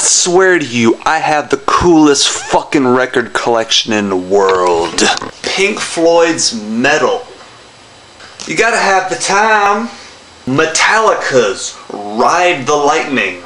swear to you, I have the coolest fucking record collection in the world. Pink Floyd's Metal. You gotta have the time. Metallica's Ride the Lightning.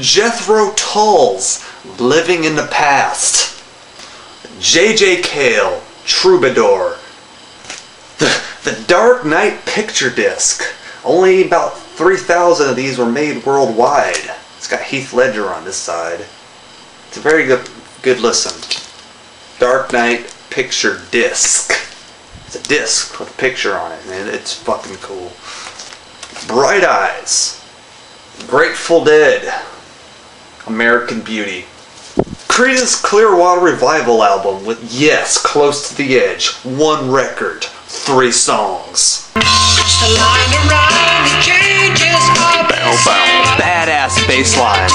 Jethro Tull's Living in the Past. J.J. Cale, Troubadour. The Dark Knight picture disc. Only about 3,000 of these were made worldwide. It's got Heath Ledger on this side. It's a very good listen. Dark Knight picture disc. It's a disc with a picture on it, and it's fucking cool. Bright Eyes. Grateful Dead. American Beauty. Creedence Clearwater Revival album with Yes, Close to the Edge. 1 record, 3 songs. Badass bass line.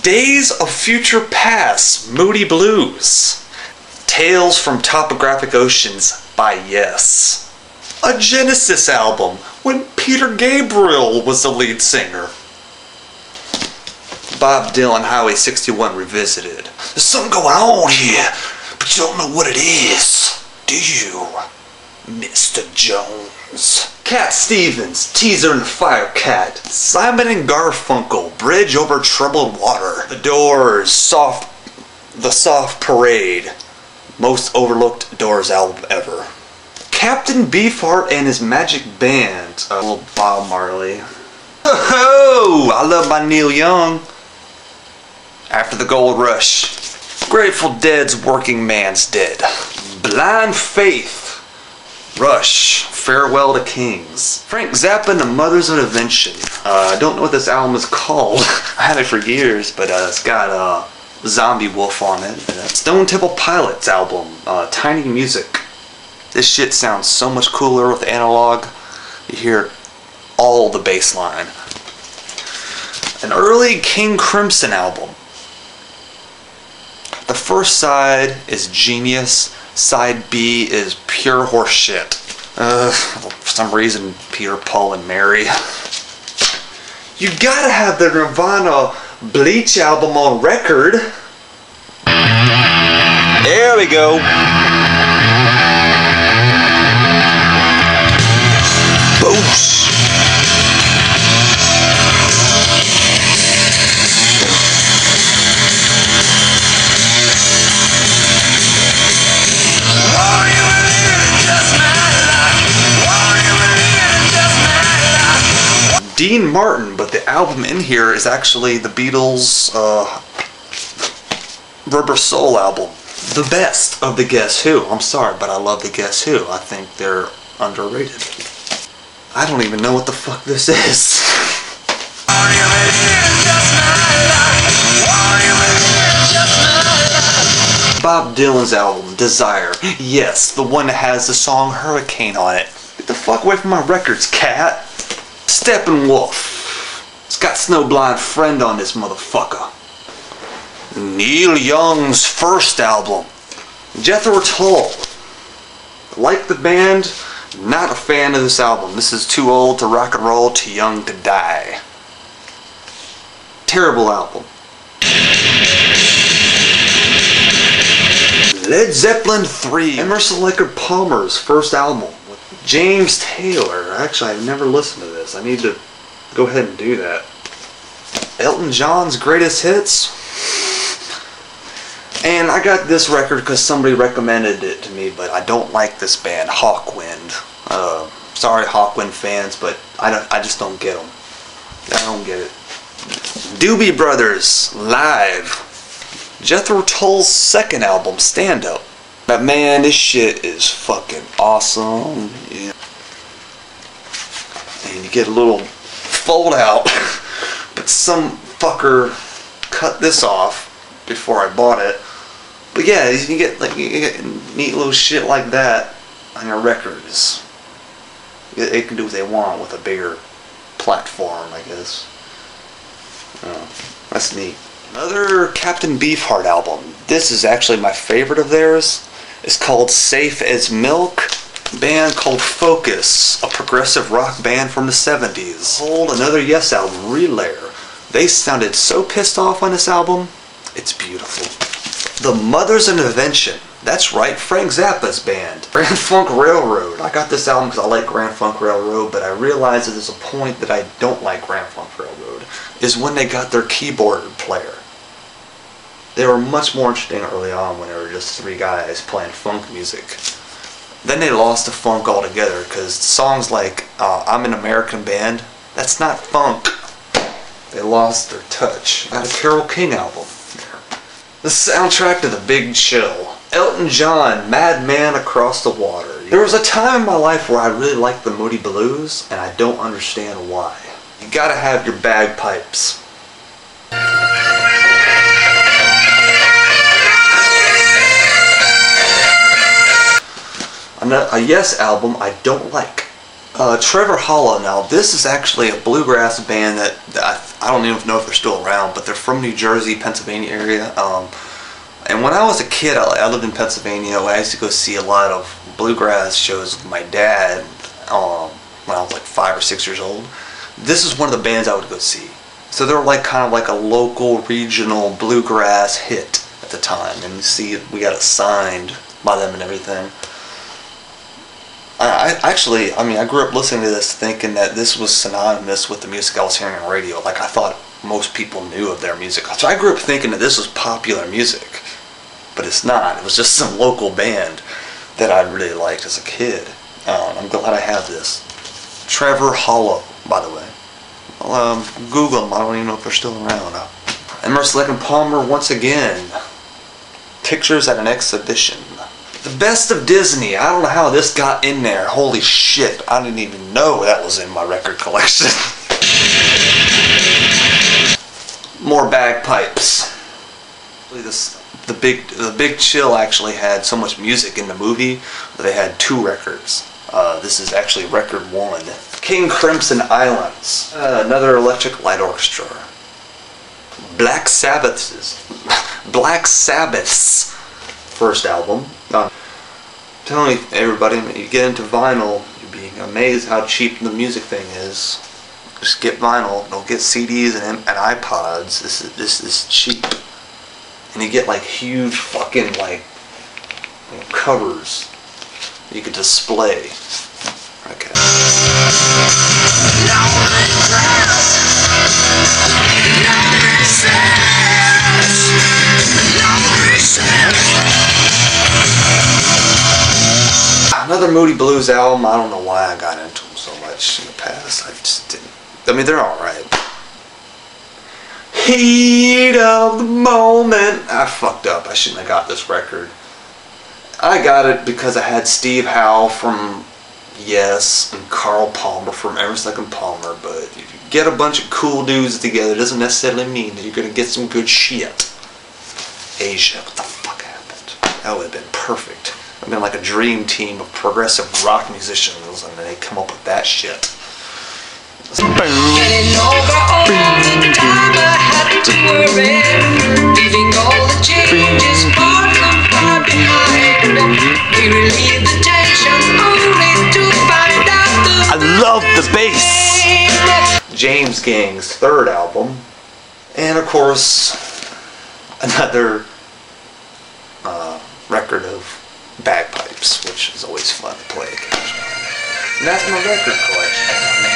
Days of Future Past, Moody Blues. Tales from Topographic Oceans by Yes. A Genesis album when Peter Gabriel was the lead singer. Bob Dylan, Highway 61 Revisited. There's something going on here, but you don't know what it is, do you, Mr. Jones? Cat Stevens, Teaser and the Firecat. Simon and Garfunkel, Bridge Over Troubled Water. The Doors, The Soft Parade. Most overlooked Doors album ever. Captain Beefheart and his Magic Band. A little Bob Marley. Oh, I love my Neil Young. After the Gold Rush. Grateful Dead's Working Man's Dead. Blind Faith. Rush. Farewell to Kings. Frank Zappa and the Mothers of Invention. I don't know what this album is called. I had it for years, but it's got Zombie Wolf on it. Stone Temple Pilots album. Tiny Music. This shit sounds so much cooler with analog. You hear all the bass line. An early King Crimson album. The first side is genius. Side B is pure horseshit. For some reason, Peter, Paul, and Mary. You gotta have the Nirvana Bleach album on record. There we go. Boosh. Dean Martin, but the album in here is actually the Beatles' Rubber Soul album. The best of the Guess Who. I'm sorry, but I love the Guess Who. I think they're underrated. I don't even know what the fuck this is. Bob Dylan's album, Desire. Yes, the one that has the song Hurricane on it. Get the fuck away from my records, cat. Steppenwolf. It's got Snowblind Friend on this motherfucker. Neil Young's first album. Jethro Tull. Like the band, not a fan of this album. This is too old to rock and roll, too young to die. Terrible album. Led Zeppelin 3. Emerson Lake and Palmer's first album with James Taylor. Actually, I've never listened to this. I need to go ahead and do that. Elton John's greatest hits. And I got this record because somebody recommended it to me, but I don't like this band, Hawkwind. Sorry, Hawkwind fans, but I just don't get them. I don't get it. Doobie Brothers, live. Jethro Tull's second album, Stand Up. But man, this shit is fucking awesome. Yeah. And you get a little fold out, but some fucker cut this off before I bought it. But yeah, you get neat little shit like that on your records. They can do what they want with a bigger platform, I guess. Oh, that's neat. Another Captain Beefheart album. This is actually my favorite of theirs. It's called Safe as Milk. Band called Focus, a progressive rock band from the 70s. Hold another Yes album, Relayer. They sounded so pissed off on this album. It's beautiful. The Mothers of Invention. That's right, Frank Zappa's band. Grand Funk Railroad. I got this album because I like Grand Funk Railroad, but I realized that there's a point that I don't like Grand Funk Railroad, is when they got their keyboard player. They were much more interesting early on when they were just three guys playing funk music. Then they lost the funk altogether because songs like I'm an American Band, that's not funk. They lost their touch. Got a Carole King album. The soundtrack to The Big Chill. Elton John, Madman Across the Water. There was a time in my life where I really liked the Moody Blues, and I don't understand why. You gotta have your bagpipes. A Yes album I don't like. Trevor Hollow. Now this is actually a bluegrass band that I don't even know if they're still around, but they're from New Jersey, Pennsylvania area. And when I was a kid, I lived in Pennsylvania. I used to go see a lot of bluegrass shows with my dad when I was like 5 or 6 years old. This is one of the bands I would go see. So they were like kind of like a local, regional bluegrass hit at the time. And you see, we got it signed by them and everything. I grew up listening to this thinking that this was synonymous with the music I was hearing on radio. Like, I thought most people knew of their music. So I grew up thinking that this was popular music. But it's not. It was just some local band that I really liked as a kid. I'm glad I have this. Trevor Hollow, by the way. Google them. I don't even know if they're still around. Emerson, Lake and Palmer, once again. Pictures at an Exhibition. The Best of Disney. I don't know how this got in there. Holy shit. I didn't even know that was in my record collection. More bagpipes. The Big Chill actually had so much music in the movie that they had 2 records. This is actually record 1. King Crimson Islands. Another Electric Light Orchestra. Black Sabbath's first album. I'm telling everybody, when you get into vinyl, you'll be amazed how cheap the music thing is. Just get vinyl. Don't get CDs and iPods. This is cheap, and you get like huge fucking like covers you could display. Okay. Another Moody Blues album. I don't know why I got into them so much in the past. I just didn't. I mean, they're alright. Heat of the Moment. I fucked up. I shouldn't have got this record. I got it because I had Steve Howe from Yes and Carl Palmer from Emerson, Lake and Palmer. But if you get a bunch of cool dudes together, it doesn't necessarily mean that you're going to get some good shit. Asia. What the fuck happened? That would have been perfect. I've been like a dream team of progressive rock musicians, and they come up with that shit. Getting over all the time I had to worry, leaving all the changes far behind. We relieve the tension only to find out the I love the bass. James Gang's third album, and of course another record of bagpipes, which is always fun to play occasionally. And that's my record collection.